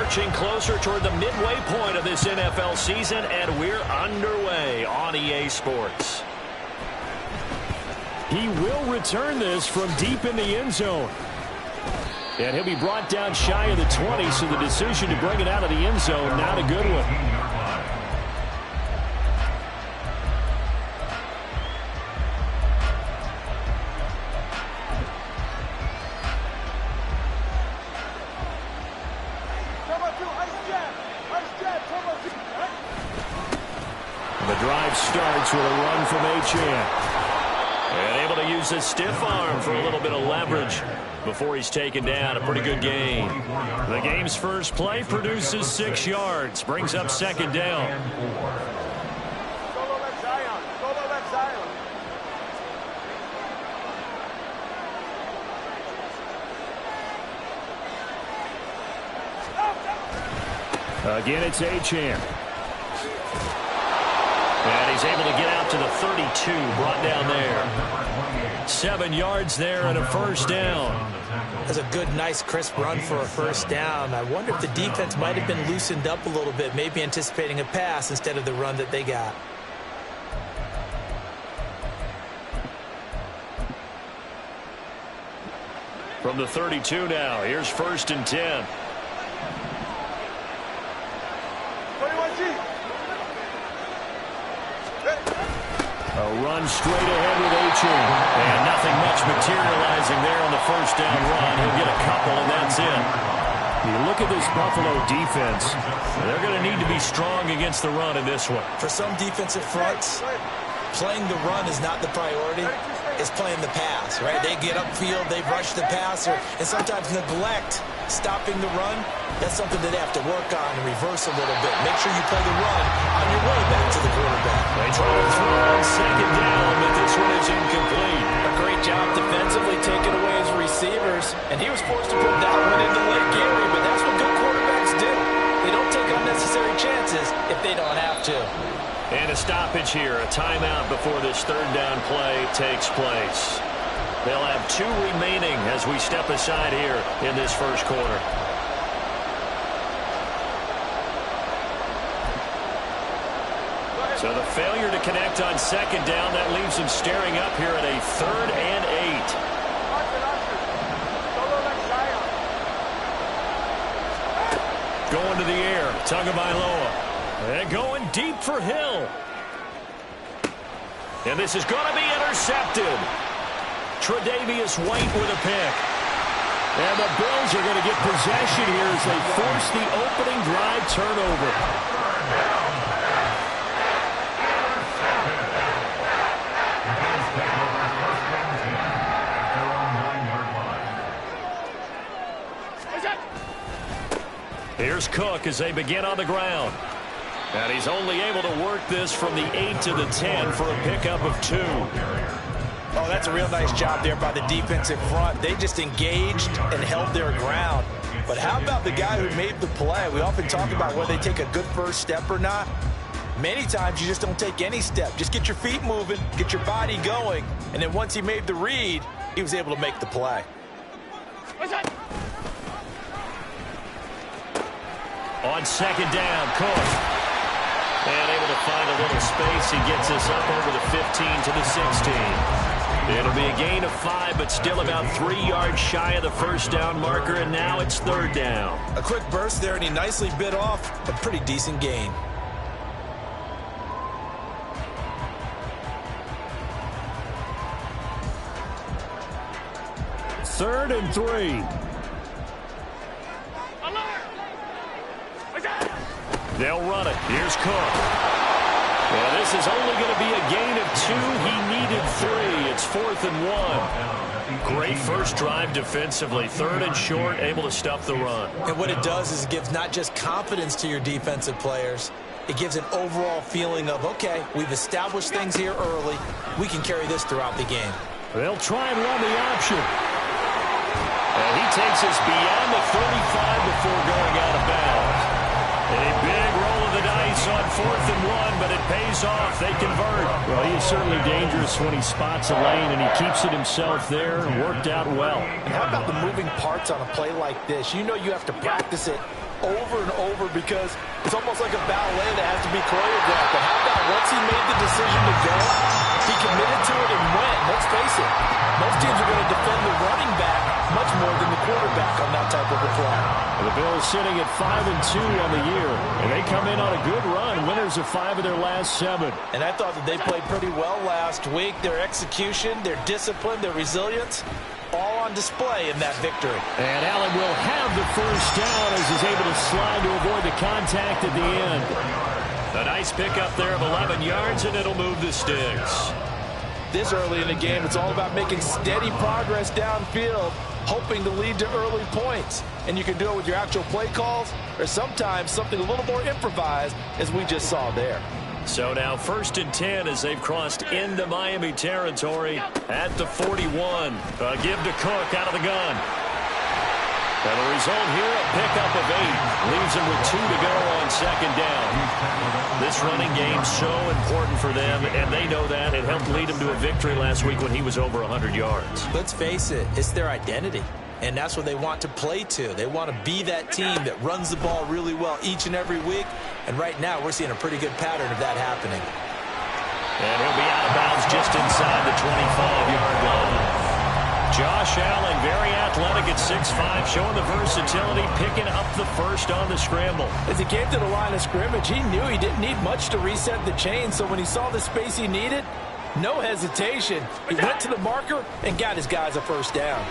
marching closer toward the midway point of this NFL season, and we're underway on EA Sports. He will return this from deep in the end zone. And he'll be brought down shy of the 20, so the decision to bring it out of the end zone, not a good one. The drive starts with a run from Achane. And able to use his stiff arm for a little bit of leverage before he's taken down. A pretty good gain. The game's first play produces 6 yards. Brings up second down. Again, it's Achane. And he's able to get out to the 32, brought down there. 7 yards there and a first down. That's a good, nice, crisp run for a first down. I wonder if the defense might have been loosened up a little bit, maybe anticipating a pass instead of the run that they got. From the 32 now, here's 1st and 10. A run straight ahead with Achane. And nothing much materializing there on the first down run. He'll get a couple, and that's it. You look at this Buffalo defense, they're going to need to be strong against the run in this one. For some defensive fronts, playing the run is not the priority. It's playing the pass, right? They get upfield, they rush the passer, and sometimes neglect stopping the run. That's something that they have to work on and reverse a little bit. Make sure you play the run on your way back to the quarterback. They try to throw on second down, but this one is incomplete. A great job defensively taking away his receivers, and he was forced to put that one into Lake Erie, but that's what good quarterbacks do. They don't take unnecessary chances if they don't have to. And a stoppage here, a timeout before this third down play takes place. They'll have 2 remaining as we step aside here in this first quarter. So the failure to connect on second down, that leaves him staring up here at a 3rd and 8. Going to the air, Tagovailoa. And going deep for Hill. And this is going to be intercepted. Tre'Davious White with a pick. And the Bills are going to get possession here as they force the opening drive turnover. Here's Cook as they begin on the ground. And he's only able to work this from the 8 to the 10 for a pickup of 2. Oh, that's a real nice job there by the defensive front. They just engaged and held their ground. But how about the guy who made the play? We often talk about whether they take a good first step or not. Many times you just don't take any step. Just get your feet moving, get your body going, and then once he made the read, he was able to make the play. On second down, Cook. And able to find a little space. He gets us up over the 15 to the 16. It'll be a gain of 5, but still about 3 yards shy of the first down marker, and now it's 3rd down. A quick burst there, and he nicely bit off a pretty decent gain. Third and 3. They'll run it. Here's Cook. Well, this is only going to be a gain of 2. He needed 3. It's 4th and 1. Great first drive defensively. 3rd and short, able to stuff the run. And what it does is it gives not just confidence to your defensive players, it gives an overall feeling of, okay, we've established things here early. We can carry this throughout the game. They'll try and run the option. And he takes us beyond the 35 before going out of bounds. A big roll of the dice on 4th and 1, but it pays off. They convert. Well, he is certainly dangerous when he spots a lane, and he keeps it himself there and worked out well. And how about the moving parts on a play like this? You know you have to practice it over and over because it's almost like a ballet that has to be choreographed. But how about once he made the decision to go, he committed to it and went. Let's face it, most teams are going to defend the running back much more than the quarterback on that type of a play. The Bills sitting at 5-2 on the year, and they come in on a good run, winners of 5 of their last 7. And I thought that they played pretty well last week. Their execution, their discipline, their resilience, all on display in that victory. And Allen will have the first down as he's able to slide to avoid the contact at the end. A nice pickup there of 11 yards, and it'll move the sticks. This early in the game, it's all about making steady progress downfield, hoping to lead to early points. And you can do it with your actual play calls or sometimes something a little more improvised, as we just saw there. So now 1st and 10 as they've crossed into Miami territory at the 41. A give to Cook out of the gun. And the result here, a pickup of 8. Leaves them with 2 to go on 2nd down. This running game so important for them, and they know that. It helped lead them to a victory last week when he was over 100 yards. Let's face it, it's their identity. And that's what they want to play to. They want to be that team that runs the ball really well each and every week. And right now, we're seeing a pretty good pattern of that happening. And he'll be out of bounds just inside the 25-yard line. Josh Allen, very athletic at 6'5", showing the versatility, picking up the first on the scramble. As he came to the line of scrimmage, he knew he didn't need much to reset the chain. So when he saw the space he needed, no hesitation. He went to the marker and got his guys a first down.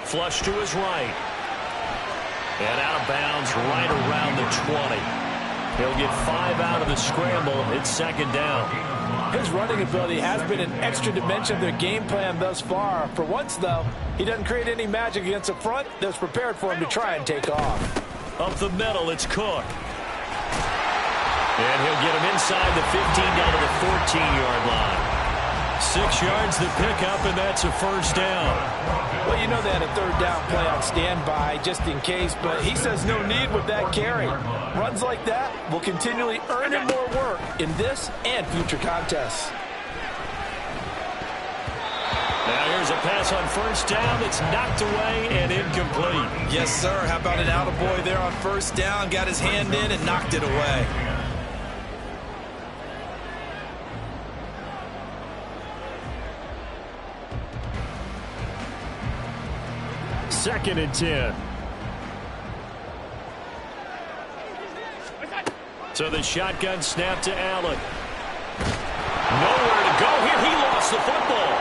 Flush to his right. And out of bounds right around the 20. He'll get 5 out of the scramble. It's 2nd down. His running ability has been an extra dimension of their game plan thus far. For once, though, he doesn't create any magic against a front that's prepared for him to try and take off. Up the middle, it's Cook. And he'll get him inside the 15 down to the 14-yard line. 6 yards the pickup, and that's a first down. Well, you know they had a 3rd down play on standby just in case, but he says no need with that carry. Runs like that will continually earn him more work in this and future contests. Now here's a pass on 1st down that's knocked away and incomplete. Yes, sir. How about an attaboy there on 1st down? Got his hand in and knocked it away. Second and 10. So the shotgun snap to Allen. Nowhere to go here. He lost the football.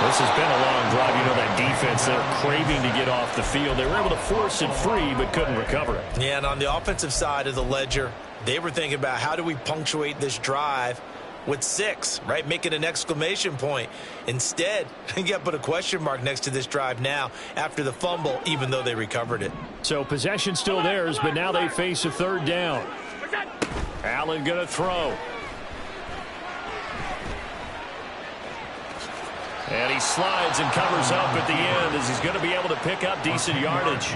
This has been a long drive. You know that defense, they're craving to get off the field. They were able to force it free but couldn't recover it. Yeah, and on the offensive side of the ledger, they were thinking about how do we punctuate this drive with 6, right? Making an exclamation point. Instead, you got to put a question mark next to this drive now after the fumble, even though they recovered it. So possession still theirs, but now they face a 3rd down. Allen going to throw. And he slides and covers up at the end as he's going to be able to pick up decent yardage.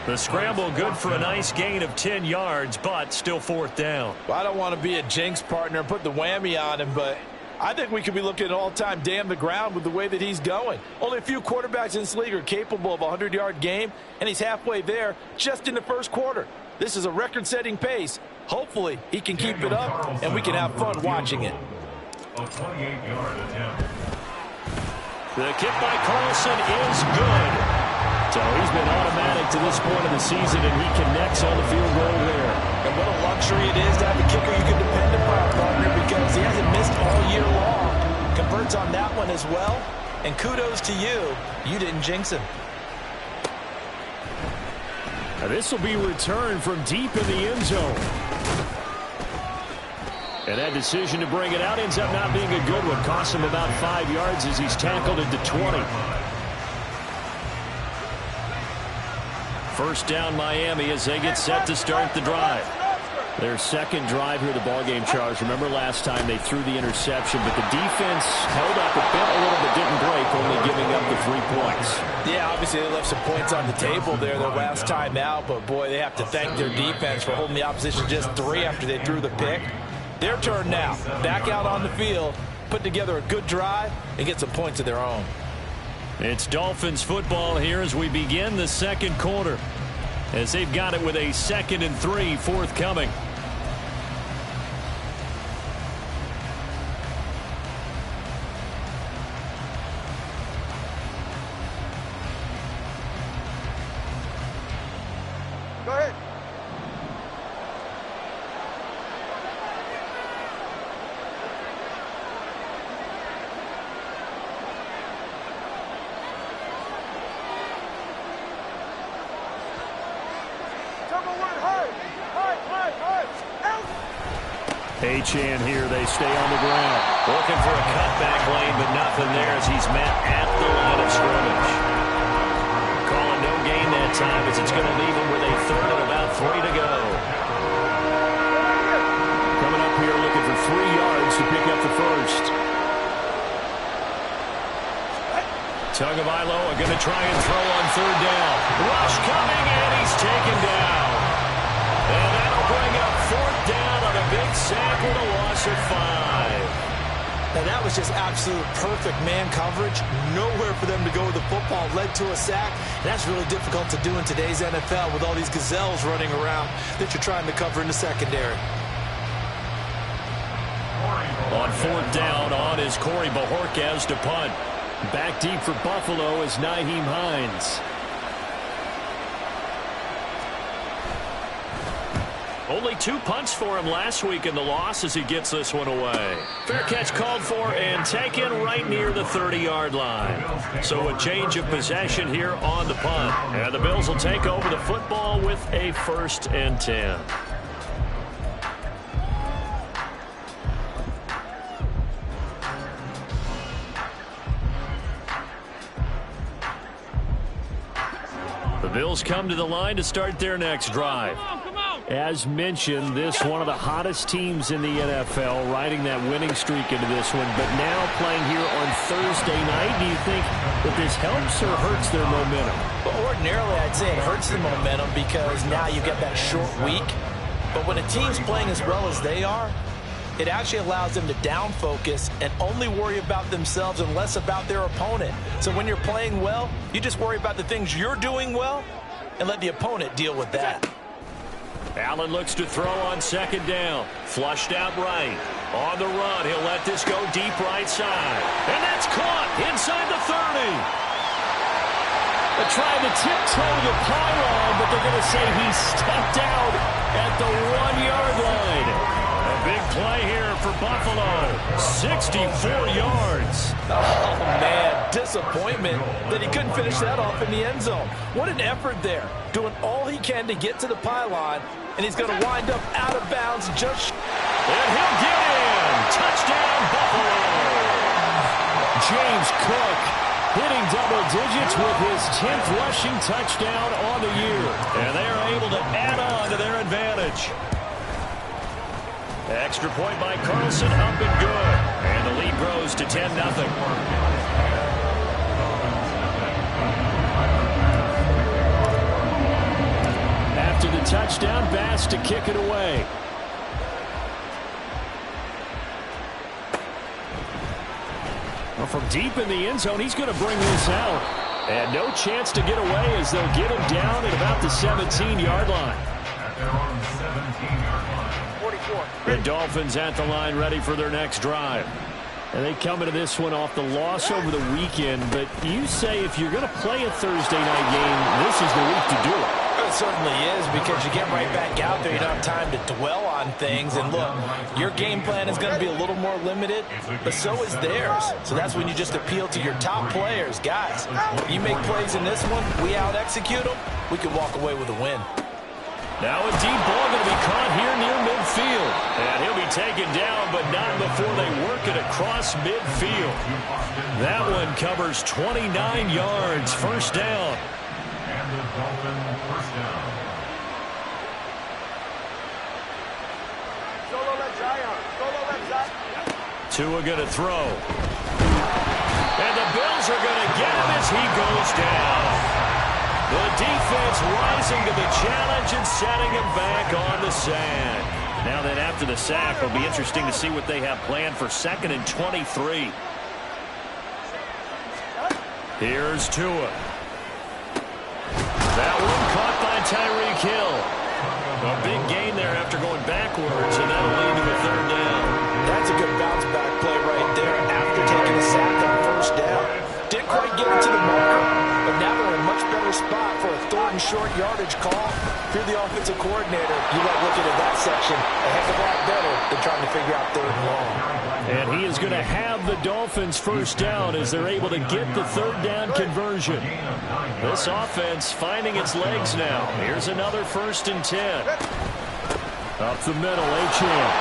The scramble good for a nice gain of 10 yards, but still 4th down. Well, I don't want to be a jinx partner and put the whammy on him, but I think we could be looking at all-time damn the ground with the way that he's going. Only a few quarterbacks in this league are capable of a 100-yard game, and he's halfway there just in the 1st quarter. This is a record-setting pace. Hopefully, he can keep it up, and we can have fun watching it. A 28-yard attempt. The kick by Carlson is good. So he's been automatic to this point of the season, and he connects on the field goal there. And what a luxury it is to have a kicker you can depend upon, partner, because he hasn't missed all year long. Converts on that one as well. And kudos to you. You didn't jinx him. Now this will be returned from deep in the end zone. And that decision to bring it out ends up not being a good one. Costs him about 5 yards as he's tackled at the 20. 1st down Miami as they get set to start the drive. Their 2nd drive here of the ballgame, Charles. Remember last time they threw the interception, but the defense held up a bit, a little bit didn't break, only giving up the 3 points. Yeah, obviously they left some points on the table there their last time out, but boy, they have to thank their defense for holding the opposition just 3 after they threw the pick. Their turn now. Back out on the field, put together a good drive, and get some points of their own. It's Dolphins football here as we begin the 2nd quarter. as they've got it with a 2nd and 3 forthcoming. Go ahead. Achane here, they stay on the ground. Looking for a cutback lane, but nothing there as he's met at the line of scrimmage. Calling no gain that time as it's going to leave him with a 3rd and about 3 to go. Coming up here looking for 3 yards to pick up the first. Tagovailoa going to try and throw on 3rd down. Rush coming, and he's taken down. And that'll bring up 4th down on a big sack with a loss of 5. And that was just absolute perfect man coverage. Nowhere for them to go with the football. Led to a sack. And that's really difficult to do in today's NFL with all these gazelles running around that you're trying to cover in the secondary. On 4th down, on is Corey Bojorquez to punt. Back deep for Buffalo is Nyheim Hines. Only 2 punts for him last week in the loss as he gets this one away. Fair catch called for and taken right near the 30-yard line. So a change of possession here on the punt. And the Bills will take over the football with a 1st and 10. The Bills come to the line to start their next drive. As mentioned, this one of the hottest teams in the NFL, riding that winning streak into this one, but now playing here on Thursday night. Do you think that this helps or hurts their momentum? Well, ordinarily, I'd say it hurts the momentum because now you get that short week. But when a team's playing as well as they are, it actually allows them to down focus and only worry about themselves and less about their opponent. So when you're playing well, you just worry about the things you're doing well and let the opponent deal with that. Allen looks to throw on 2nd down. Flushed out right. On the run, he'll let this go deep right side. And that's caught inside the 30. They're trying to tiptoe the pylon, but they're going to say he stepped out at the 1-yard line. A big play here for Buffalo. 64 yards. Oh, man, disappointment that he couldn't finish that off in the end zone. What an effort there. Doing all he can to get to the pylon, and he's going to wind up out of bounds just... And he'll get in. Touchdown, Buffalo. James Cook hitting double digits with his 10th rushing touchdown on the year. And they are able to add on to their advantage. Extra point by Carlson, up and good. And the lead grows to 10-0. After the touchdown, Bass to kick it away. Well, from deep in the end zone, he's going to bring this out. And no chance to get away as they'll get him down at about the 17-yard line. The Dolphins at the line ready for their next drive. And they come into this one off the loss over the weekend. But you say if you're going to play a Thursday night game, this is the week to do it. It certainly is, because you get right back out there. You don't have time to dwell on things. And look, your game plan is going to be a little more limited, but so is theirs. So that's when you just appeal to your top players. Guys, you make plays in this one, we out-execute them, we can walk away with a win. Now a deep ball going to be caught here near midfield. And he'll be taken down, but not before they work it across midfield. That one covers 29 yards, 1st down. And the Dolphin 1st down. Tua going to throw. And the Bills are going to get him as he goes down. The defense rising to the challenge and setting him back on the sack. Now then, after the sack, it'll be interesting to see what they have planned for 2nd and 23. Here's Tua. That one caught by Tyreek Hill. A big gain there after going backwards, and that'll lead to a third down. That's a good bounce back play right there after taking a sack on first down. Didn't quite get it to the marker, but now they're in a much better spot for a third and short yardage call. If you're the offensive coordinator, you like looking at that section a heck of a lot better than trying to figure out third and long. And he is going to have the Dolphins first down as they're able to get the third down conversion. This offense finding its legs now. Here's another 1st and 10. Up the middle, Achane.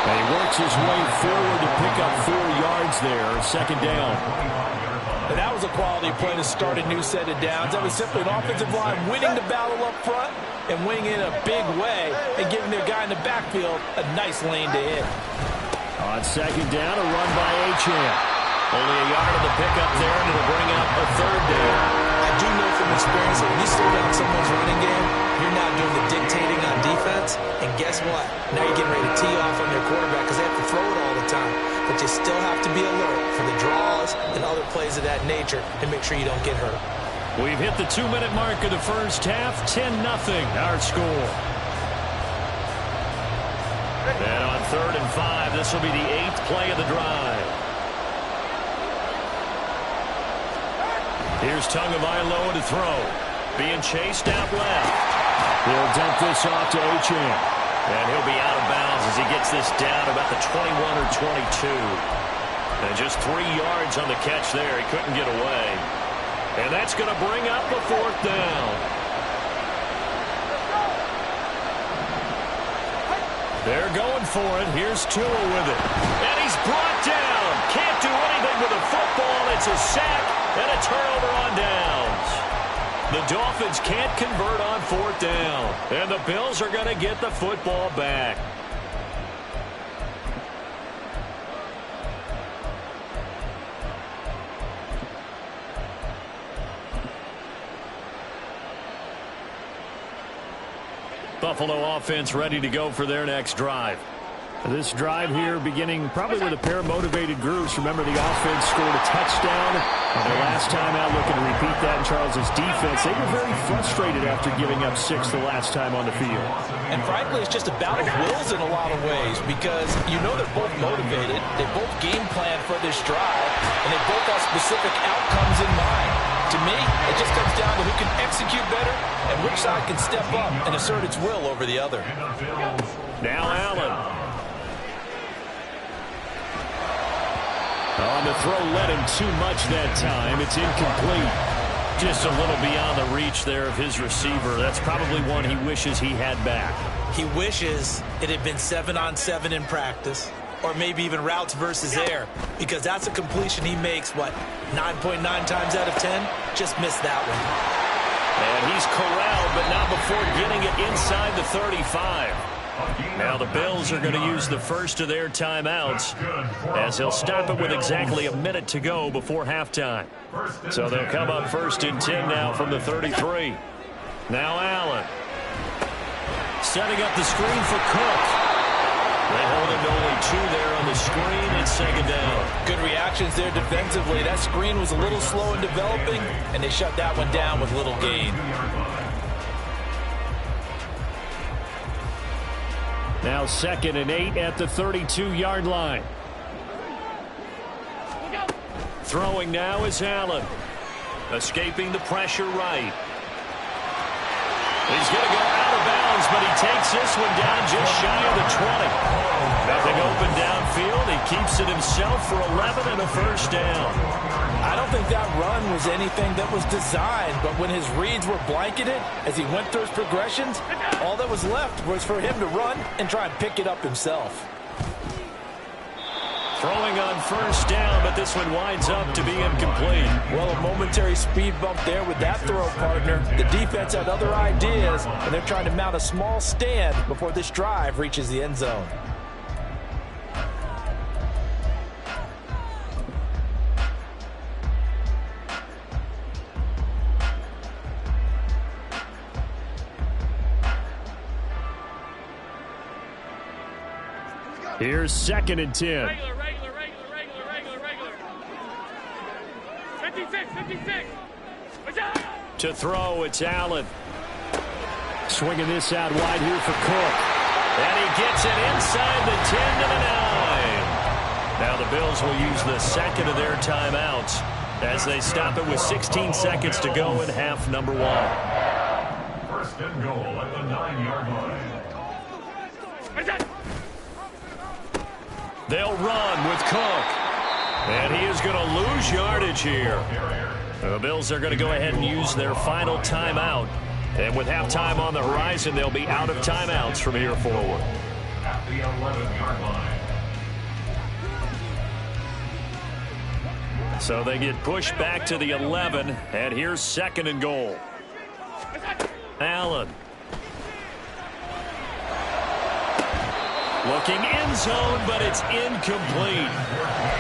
And he works his way forward to pick up 4 yards there, 2nd down. And that was a quality play to start a new set of downs. That was simply an offensive line winning the battle up front and winning in a big way and giving their guy in the backfield a nice lane to hit. On 2nd down, a run by Achane. Only a yard of the pickup there, and it'll bring up a 3rd down. I do know from experience that when you slow down someone's running game, you're now doing the dictating on defense. And guess what? Now you're getting ready to tee off on their quarterback because they have to throw it all the time. But you still have to be alert for the draws and other plays of that nature and make sure you don't get hurt. We've hit the 2-minute mark of the first half. 10-0 our score. And on 3rd and 5, this will be the 8th play of the drive. Here's Tagovailoa to throw. Being chased out left. He'll dump this off to Achane. And he'll be out of bounds as he gets this down about the 21 or 22. And just 3 yards on the catch there. He couldn't get away. And that's going to bring up a 4th down. They're going for it. Here's Tua with it. And he's brought down. Can't do anything with the football. It's a sack and a turnover on downs. The Dolphins can't convert on 4th down. And the Bills are going to get the football back. Buffalo offense ready to go for their next drive. This drive here beginning probably with a pair of motivated groups. Remember, the offense scored a touchdown on their last time out, looking to repeat that in Charles' defense. They were very frustrated after giving up 6 the last time on the field. And frankly, it's just a battle of wills in a lot of ways because you know they're both motivated. They both game plan for this drive, and they both have specific outcomes in mind. To me, it just comes down to who can execute better and which side can step up and assert its will over the other. Now Allen. On the throw, led him too much that time. It's incomplete. Just a little beyond the reach there of his receiver. That's probably one he wishes he had back. He wishes it had been 7-on-7 in practice, or maybe even routes versus air, because that's a completion he makes, 9.9 times out of 10? Just missed that one. And he's corralled, but not before getting it inside the 35. Now the Bills are going to use the first of their timeouts as he'll stop it with exactly a minute to go before halftime. So they'll come up 1st and 10 now from the 33. Now Allen. Setting up the screen for Cook. They hold him to only 2 there on the screen. It's 2nd down. Good reactions there defensively. That screen was a little slow in developing, and they shut that one down with little gain. Now 2nd and 8 at the 32-yard line. Throwing now is Allen. Escaping the pressure right. He's going to go out of bounds, but he takes this one down just shy of the 20. Nothing open downfield. He keeps it himself for 11 and a 1st down. I don't think that run was anything that was designed, but when his reads were blanketed as he went through his progressions, all that was left was for him to run and try and pick it up himself. Throwing on 1st down, but this one winds up to be incomplete. Well, a momentary speed bump there with that throw, partner. The defense had other ideas, and they're trying to mount a small stand before this drive reaches the end zone. Here's 2nd and 10. Regular. 56. To throw, it's Allen. Swinging this out wide here for Cook. And he gets it inside the 10 to the 9. Now the Bills will use the second of their timeouts as they stop it with 16 seconds to go in half number 1. First and goal at the 9-yard line. They'll run with Cook. And he is going to lose yardage here. The Bills are going to go ahead and use their final timeout. And with halftime on the horizon, they'll be out of timeouts from here forward. At the 11-yard line. So they get pushed back to the 11, and here's second and goal. Allen. Looking end zone, but it's incomplete.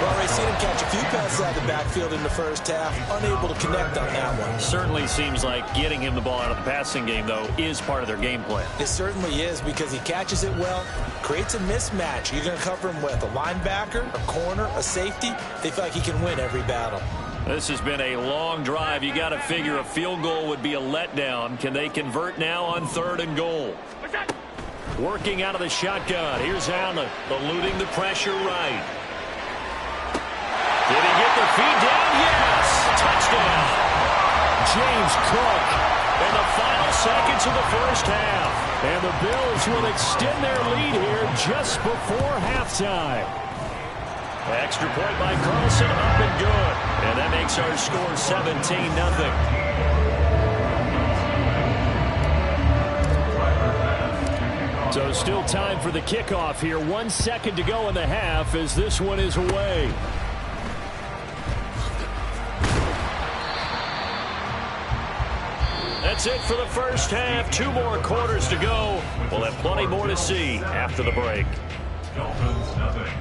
Well, we've seen him catch a few passes out of the backfield in the first half, unable to connect on that one. Certainly seems like getting him the ball out of the passing game, though, is part of their game plan. It certainly is, because he catches it well, creates a mismatch. You're going to cover him with a linebacker, a corner, a safety. They feel like he can win every battle. This has been a long drive. You got to figure a field goal would be a letdown. Can they convert now on third and goal? Working out of the shotgun. Here's Allen, eluding the pressure right. Did he get the feed down? Yes! Touchdown! James Cook in the final seconds of the first half. And the Bills will extend their lead here just before halftime. Extra point by Carlson, up and good. And that makes our score 17-0. So still time for the kickoff here. 1 second to go in the half as this one is away. That's it for the first half. 2 more quarters to go. We'll have plenty more to see after the break. Dolphins, nothing.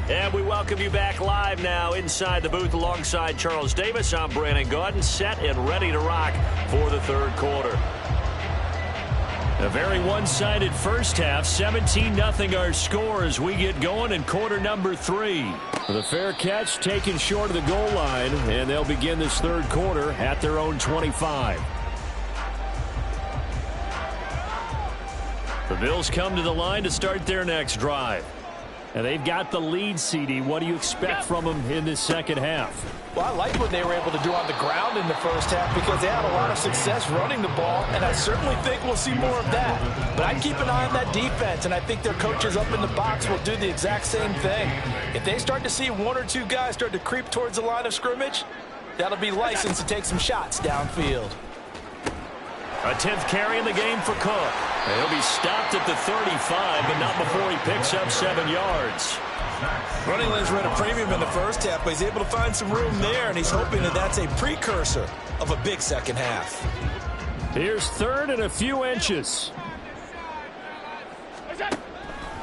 And we welcome you back live now inside the booth alongside Charles Davis. I'm Brandon Gaudin, set and ready to rock for the third quarter. A very one-sided first half, 17-0 our score as we get going in quarter number 3. The fair catch taken short of the goal line, and they'll begin this third quarter at their own 25. The Bills come to the line to start their next drive. And they've got the lead, CD. What do you expect from them in this second half? Well, I like what they were able to do on the ground in the first half because they had a lot of success running the ball, and I certainly think we'll see more of that. But I'd keep an eye on that defense, and I think their coaches up in the box will do the exact same thing. If they start to see 1 or 2 guys start to creep towards the line of scrimmage, that'll be licensed to take some shots downfield. A 10th carry in the game for Cook. And he'll be stopped at the 35, but not before he picks up 7 yards. Running lanes were at a premium in the first half, but he's able to find some room there, and he's hoping that that's a precursor of a big second half. Here's third and a few inches.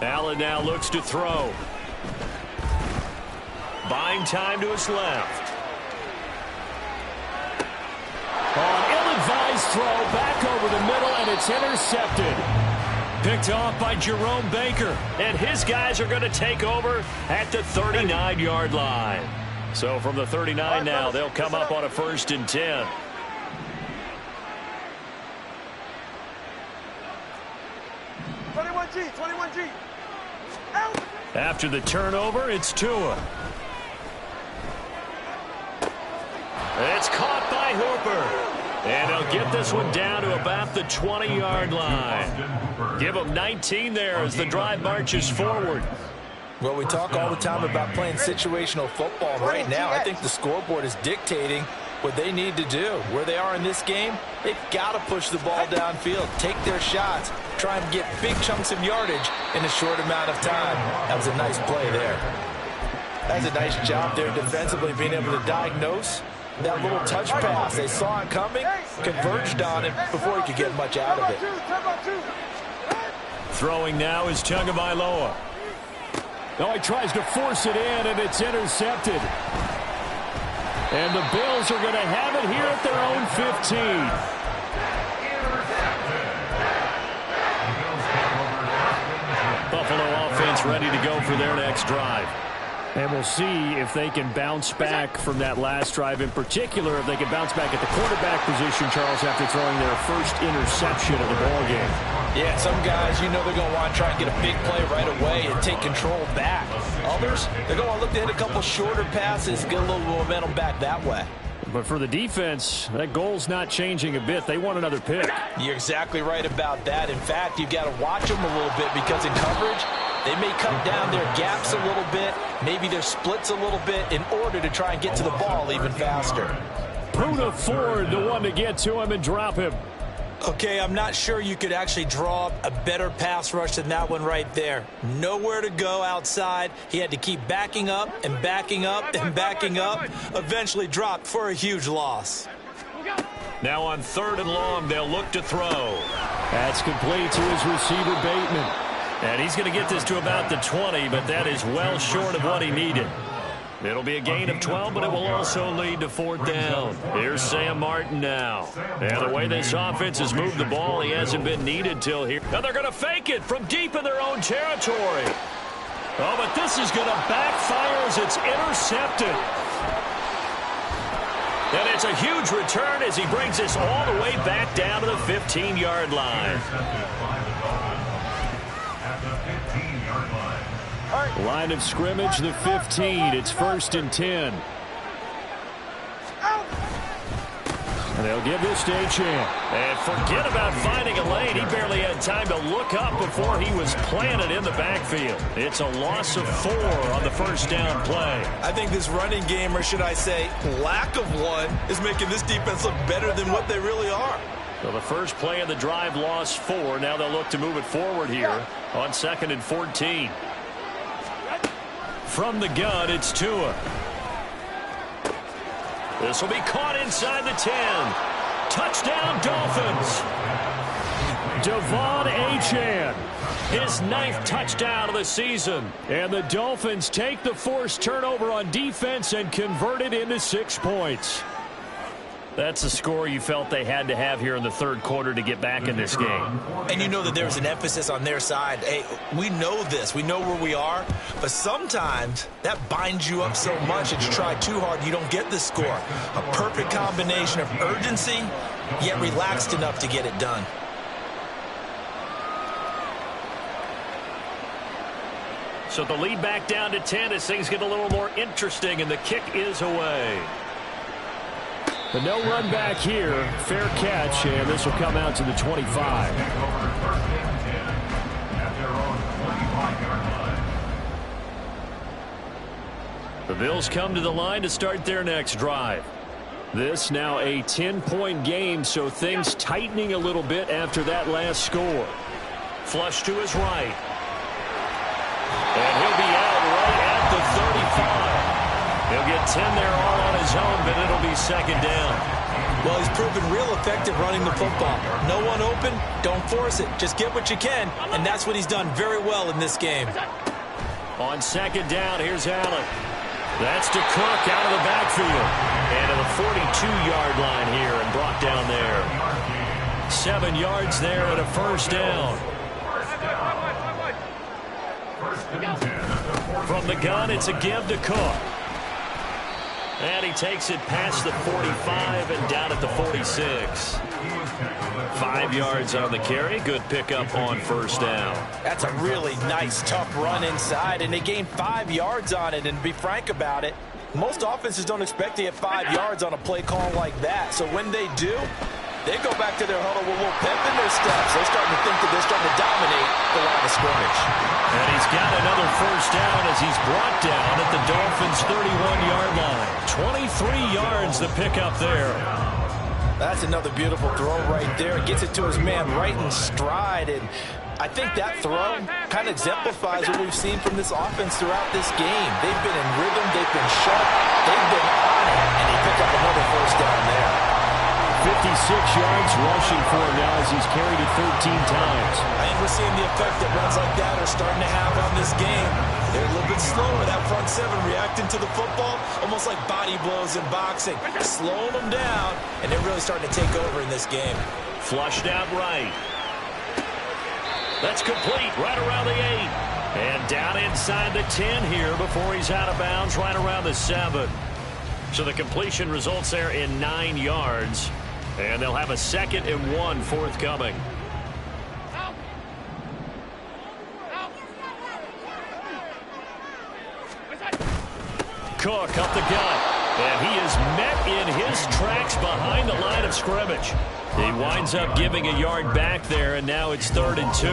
Allen now looks to throw. Buying time to his left. On ill-advised throw, back over the middle, and it's intercepted. Picked off by Jerome Baker, and his guys are going to take over at the 39-yard line. So from the 39 now, they'll come up on a 1st and 10. After the turnover, it's Tua. It's caught by Hooper. And they'll get this one down to about the 20-yard line. Give them 19 there as the drive marches forward. Well, we talk all the time about playing situational football. Right now, I think the scoreboard is dictating what they need to do. Where they are in this game, they've got to push the ball downfield, take their shots, try and get big chunks of yardage in a short amount of time. That was a nice play there. That's a nice job there defensively, being able to diagnose that little touch pass. They saw it coming, converged on it before he could get much out of it. Throwing now is Tagovailoa. Oh, he tries to force it in, and it's intercepted. And the Bills are going to have it here at their own 15. Buffalo offense ready to go for their next drive. And we'll see if they can bounce back from that last drive, in particular, if they can bounce back at the quarterback position, Charles, after throwing their first interception of the ballgame. Yeah, some guys, you know they're going to want to try and get a big play right away and take control back. Others, they're going to look to hit a couple shorter passes, get a little momentum back that way. But for the defense, that goal's not changing a bit. They want another pick. You're exactly right about that. In fact, you've got to watch them a little bit because in coverage, they may cut down their gaps a little bit, maybe their splits a little bit in order to try and get to the ball even faster. Poona Ford, the one to get to him and drop him. Okay, I'm not sure you could actually draw up a better pass rush than that one right there. Nowhere to go outside. He had to keep backing up and backing up and backing up. Eventually dropped for a huge loss. Now on 3rd and long, they'll look to throw. That's complete to his receiver, Bateman. And he's going to get this to about the 20, but that is well short of what he needed. It'll be a gain of 12, but it will also lead to 4th down. Here's Sam Martin now. And the way this offense has moved the ball, he hasn't been needed till here. Now they're going to fake it from deep in their own territory. Oh, but this is going to backfire as it's intercepted. And it's a huge return as he brings this all the way back down to the 15-yard line. Line of scrimmage, the 15. It's 1st and 10. And they'll give this to Achane. And forget about finding a lane. He barely had time to look up before he was planted in the backfield. It's a loss of 4 on the 1st down play. I think this running game, or should I say lack of one, is making this defense look better than what they really are. So the first play of the drive lost 4. Now they'll look to move it forward here on 2nd and 14. From the gun, it's Tua. This will be caught inside the 10. Touchdown, Dolphins. Devon Achane. His 9th touchdown of the season. And the Dolphins take the forced turnover on defense and convert it into 6 points. That's a score you felt they had to have here in the 3rd quarter to get back in this game. And you know that there's an emphasis on their side. Hey, we know this. We know where we are. But sometimes that binds you up so much that you try too hard, you don't get the score. A perfect combination of urgency, yet relaxed enough to get it done. So the lead back down to 10 as things get a little more interesting, and the kick is away. But no run back here. Fair catch, and this will come out to the 25. The Bills come to the line to start their next drive. This now a 10-point game, so things tightening a little bit after that last score. Flush to his right. And he'll be out right at the 35. He'll get 10 there all on his own, but it'll be 2nd down. Well, he's proven real effective running the football. No one open, don't force it. Just get what you can, and that's what he's done very well in this game. On 2nd down, here's Allen. That's to Cook out of the backfield. And to the 42-yard line here and brought down there. 7 yards there and a 1st down. From the gun, it's a give to Cook. And he takes it past the 45 and down at the 46. 5 yards on the carry. Good pickup on 1st down. That's a really nice, tough run inside, and they gained 5 yards on it. And to be frank about it, most offenses don't expect to get 5 yards on a play call like that. So when they do, they go back to their huddle with a little pep in their steps. They're starting to think that they're starting to dominate the line of scrimmage. And he's got another 1st down as he's brought down at the Dolphins' 31-yard line. 23 yards the pickup there. That's another beautiful throw right there. Gets it to his man right in stride. And I think that throw kind of exemplifies what we've seen from this offense throughout this game. They've been in rhythm. They've been sharp. They've been on it. And he picked up another 1st down there. 56 yards rushing for him now as he's carried it 13 times. And we're seeing the effect that runs like that are starting to have on this game. They're a little bit slower, that front 7 reacting to the football, almost like body blows in boxing. Slowing them down, and they're really starting to take over in this game. Flushed out right. That's complete right around the 8. And down inside the 10 here before he's out of bounds right around the 7. So the completion results there in 9 yards. And they'll have a 2nd and 1 forthcoming. Cook up the gut. And he is met in his tracks behind the line of scrimmage. He winds up giving a yard back there, and now it's 3rd and 2.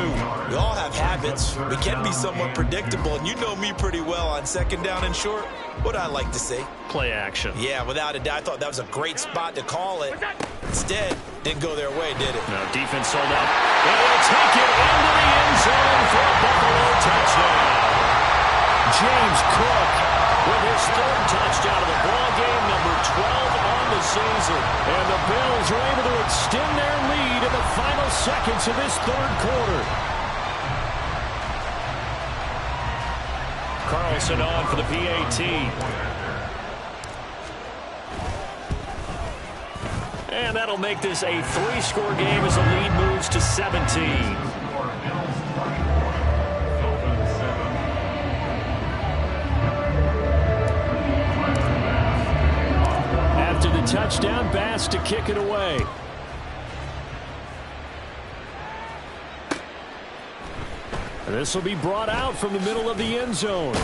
We all have habits. We can be somewhat predictable, and you know me pretty well on 2nd down and short. What I like to say? Play action. Yeah, without a doubt. I thought that was a great spot to call it. Instead, didn't go their way, did it? No, defense sold out. And they'll take it into the end zone for a Buffalo touchdown. James Cook with his 3rd touchdown of the ball game, number 12 on the season. And the Bills are able to extend their lead in the final seconds of this 3rd quarter. Carlson on for the PAT. And that'll make this a 3-score game as the lead moves to 17. After the touchdown, Bass to kick it away. This will be brought out from the middle of the end zone.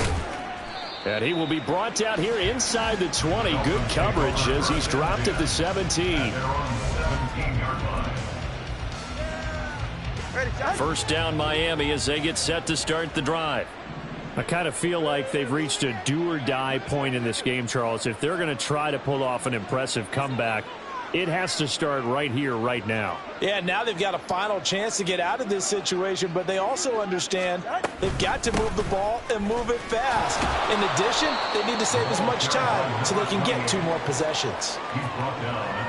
And he will be brought down here inside the 20. Good coverage as he's dropped at the 17. First down Miami as they get set to start the drive. I kind of feel like they've reached a do-or-die point in this game, Charles. If they're going to try to pull off an impressive comeback, it has to start right here, right now. Yeah, now they've got a final chance to get out of this situation, but they also understand they've got to move the ball and move it fast. In addition, they need to save as much time so they can get 2 more possessions.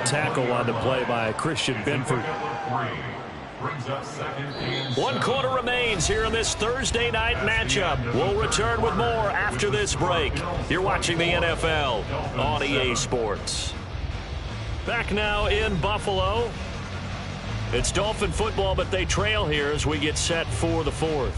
Tackle on the play by Christian Benford. 1 quarter remains here in this Thursday night matchup. We'll return with more after this break. You're watching the NFL on EA Sports. Back now in Buffalo. It's Dolphin football, but they trail here as we get set for the 4th.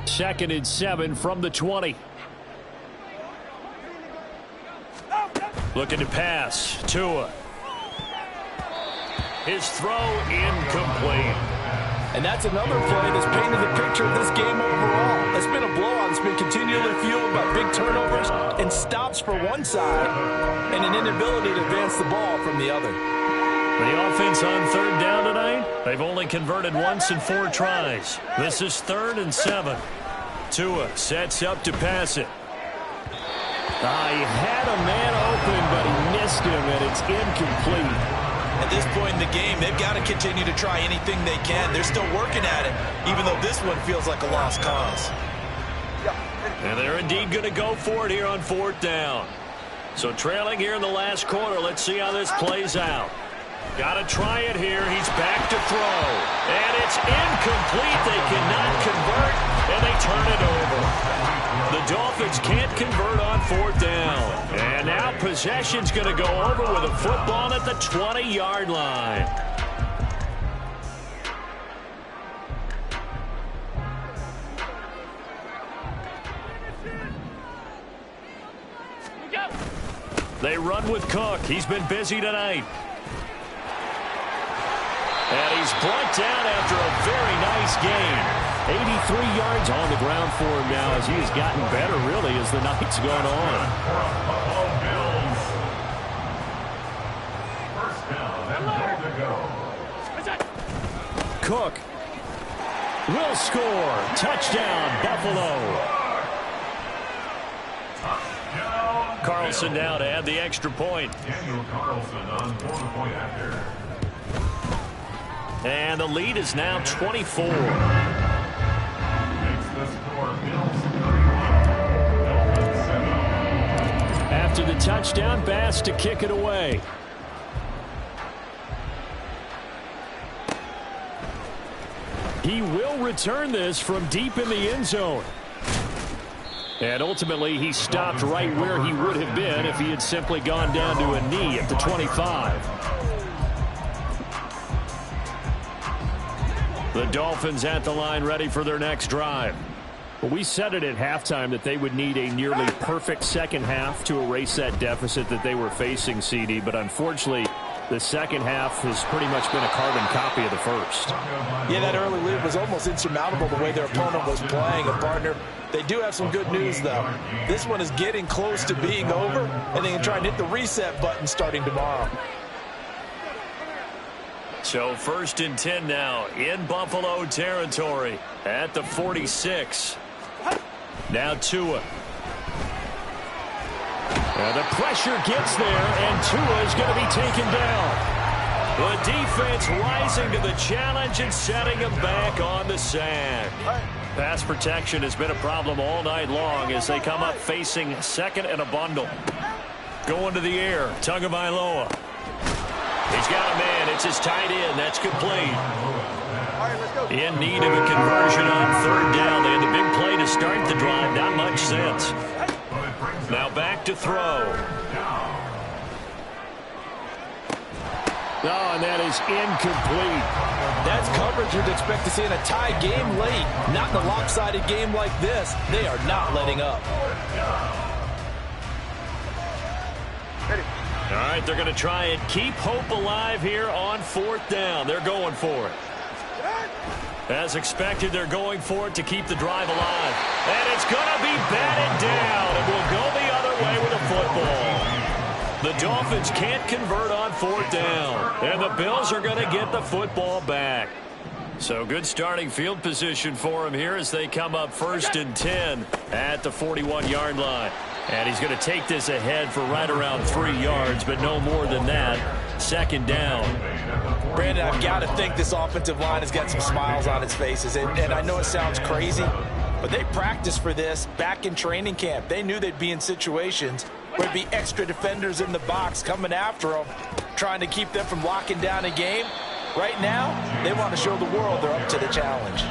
Second and 7 from the 20. Looking to pass. Tua. His throw incomplete. And that's another play that's painted the picture of this game overall. It's been a blowout. It's been continually fueled by big turnovers and stops for one side and an inability to advance the ball from the other. The offense on 3rd down tonight, they've only converted once in 4 tries. This is 3rd and 7. Tua sets up to pass it. He had a man open, but he missed him, and it's incomplete. At this point in the game, they've got to continue to try anything they can. They're still working at it, even though this one feels like a lost cause. And they're indeed going to go for it here on 4th down. So trailing here in the last quarter, let's see how this plays out. Got to try it here. He's back to throw. And it's incomplete. They cannot convert, and they turn it over. The Dolphins can't convert on 4th down. And now possession's going to go over with a football at the 20-yard line. They run with Cook. He's been busy tonight. And he's brought down after a very nice game. 83 yards on the ground for him now as he has gotten better, really, as the night's gone on. Cook will score. Touchdown, Buffalo. Carlson now to add the extra point. Daniel Carlson on 4-point after. And the lead is now 24. Makes the score Bills 31, Dolphins 7. After the touchdown, Bass to kick it away. He will return this from deep in the end zone. And ultimately, he stopped right where he would have been if he had simply gone down to a knee at the 25. The Dolphins at the line ready for their next drive. We said it at halftime that they would need a nearly perfect second half to erase that deficit that they were facing, CD. But unfortunately, the second half has pretty much been a carbon copy of the first. Yeah, that early lead was almost insurmountable the way their opponent was playing. And, partner, they do have some good news, though. This one is getting close to being over, and they can try and hit the reset button starting tomorrow. So 1st and 10 now in Buffalo territory at the 46. Now Tua. The pressure gets there, and Tua is going to be taken down. The defense rising to the challenge and setting him back on the sand. Pass protection has been a problem all night long as they come up facing second and a bundle. Going to the air, Tagovailoa. He's got a man. It's his tight end. That's complete. In need of a conversion on 3rd down. They had the big play to start the drive. Not much sense. Now back to throw. Oh, and that is incomplete. That's coverage you'd expect to see in a tie game late. Not in a lopsided game like this. They are not letting up. All right, they're going to try and keep hope alive here on 4th down. They're going for it. As expected, they're going for it to keep the drive alive. And it's going to be batted down. It will go the other way with a football. The Dolphins can't convert on 4th down. And the Bills are going to get the football back. So good starting field position for him here as they come up 1st and 10 at the 41-yard line. And he's going to take this ahead for right around 3 yards, but no more than that. 2nd down. Brandon, I've got to think this offensive line has got some smiles on its faces. And I know it sounds crazy, but they practiced for this back in training camp. They knew they'd be in situations where there'd be extra defenders in the box coming after them, trying to keep them from locking down a game. Right now, they want to show the world they're up to the challenge.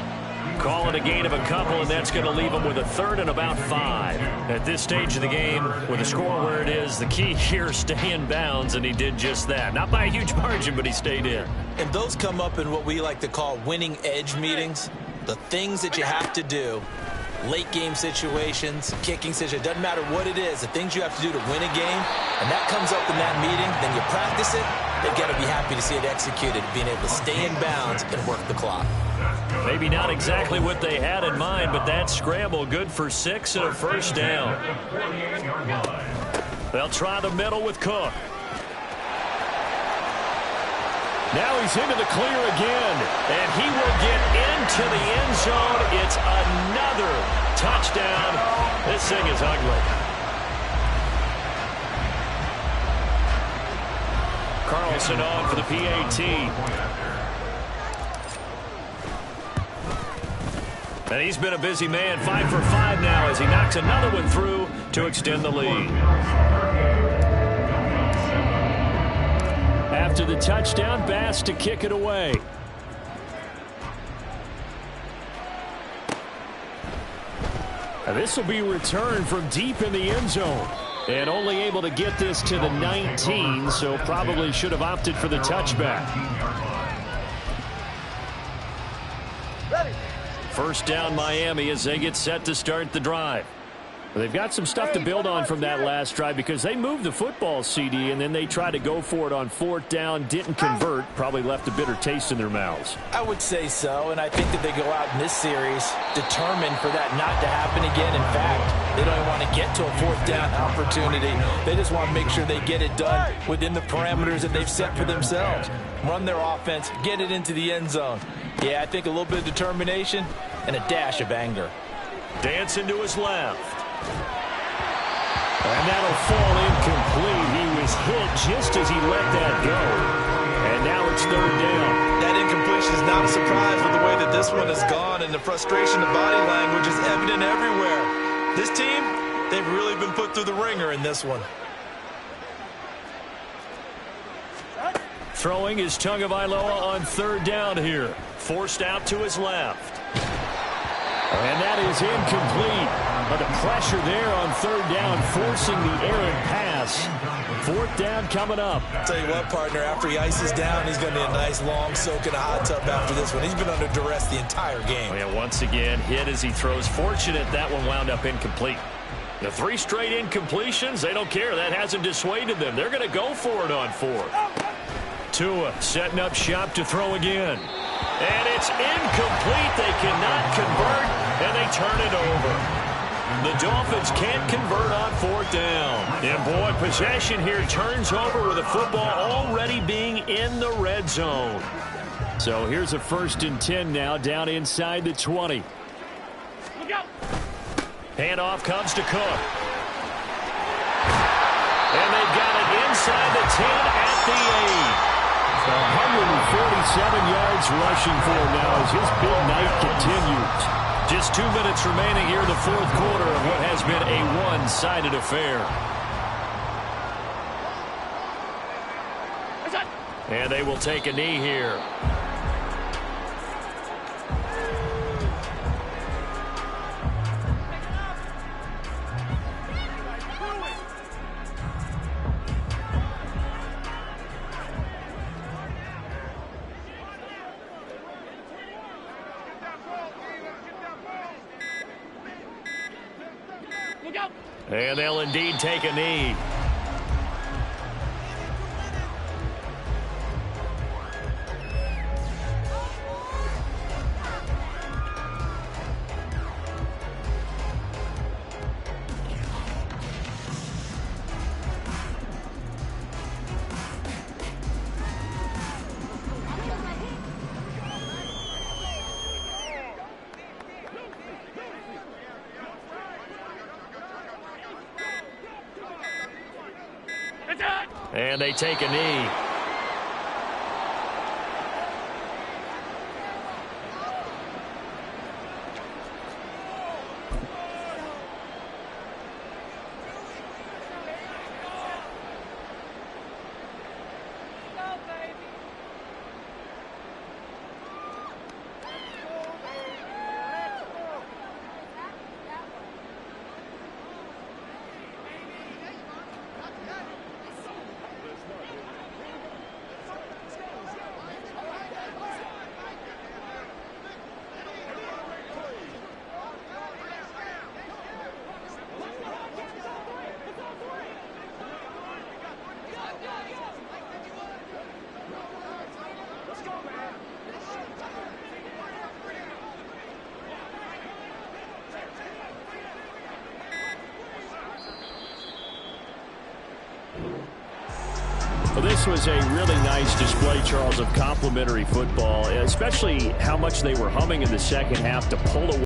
Call it a gain of a couple, and that's going to leave them with a 3rd and about 5. At this stage of the game, with the score where it is, the key here is stay in bounds, and he did just that. Not by a huge margin, but he stayed in. And those come up in what we like to call winning edge meetings. The things that you have to do, late game situations, kicking situations, doesn't matter what it is, the things you have to do to win a game, and that comes up in that meeting, then you practice it, they've got to be happy to see it executed, being able to stay in bounds and work the clock. Maybe not exactly what they had in mind, but that scramble good for 6 and a 1st down. They'll try the middle with Cook. Now he's into the clear again, and he will get into the end zone. It's another touchdown. This thing is ugly. Carlson on for the PAT. And he's been a busy man, 5 for 5 now as he knocks another one through to extend the lead. After the touchdown, Bass to kick it away. And this will be returned from deep in the end zone. And only able to get this to the 19, so probably should have opted for the touchback. First down Miami as they get set to start the drive. They've got some stuff to build on from that last drive because they moved the football, CD, and then they tried to go for it on 4th down, didn't convert, probably left a bitter taste in their mouths. I would say so, and I think that they go out in this series determined for that not to happen again. In fact, they don't even want to get to a 4th down opportunity. They just want to make sure they get it done within the parameters that they've set for themselves. Run their offense, get it into the end zone. Yeah, I think a little bit of determination and a dash of anger. Dancing to his left. And that'll fall incomplete. He was hit just as he let that go. And now it's 3rd down. That incompletion is not a surprise with the way that this one has gone, and the frustration, the body language is evident everywhere. This team, they've really been put through the ringer in this one. Throwing is Tagovailoa on 3rd down here. Forced out to his left. And that is incomplete. But the pressure there on third down, forcing the errant pass. Fourth down coming up. I'll tell you what, partner, after he ices down, he's going to need a nice long soak in a hot tub after this one. He's been under duress the entire game. Oh, yeah, once again, hit as he throws. Fortunate that one wound up incomplete. The 3 straight incompletions, they don't care. That hasn't dissuaded them. They're going to go for it on fourth. Tua setting up shop to throw again. And it's incomplete. They cannot convert, and they turn it over. The Dolphins can't convert on fourth down. And, boy, possession here turns over with the football already being in the red zone. So here's a 1st and 10 now, down inside the 20. Look out. Handoff comes to Cook. And they've got it inside the 10 at the 8. 147 yards rushing for him now as his big night continues. Just 2 minutes remaining here in the fourth quarter of what has been a one-sided affair. And they will take a knee here. And they'll indeed take a knee. And they take a knee. Well, this was a really nice display, Charles, of complimentary football, especially how much they were humming in the second half to pull away.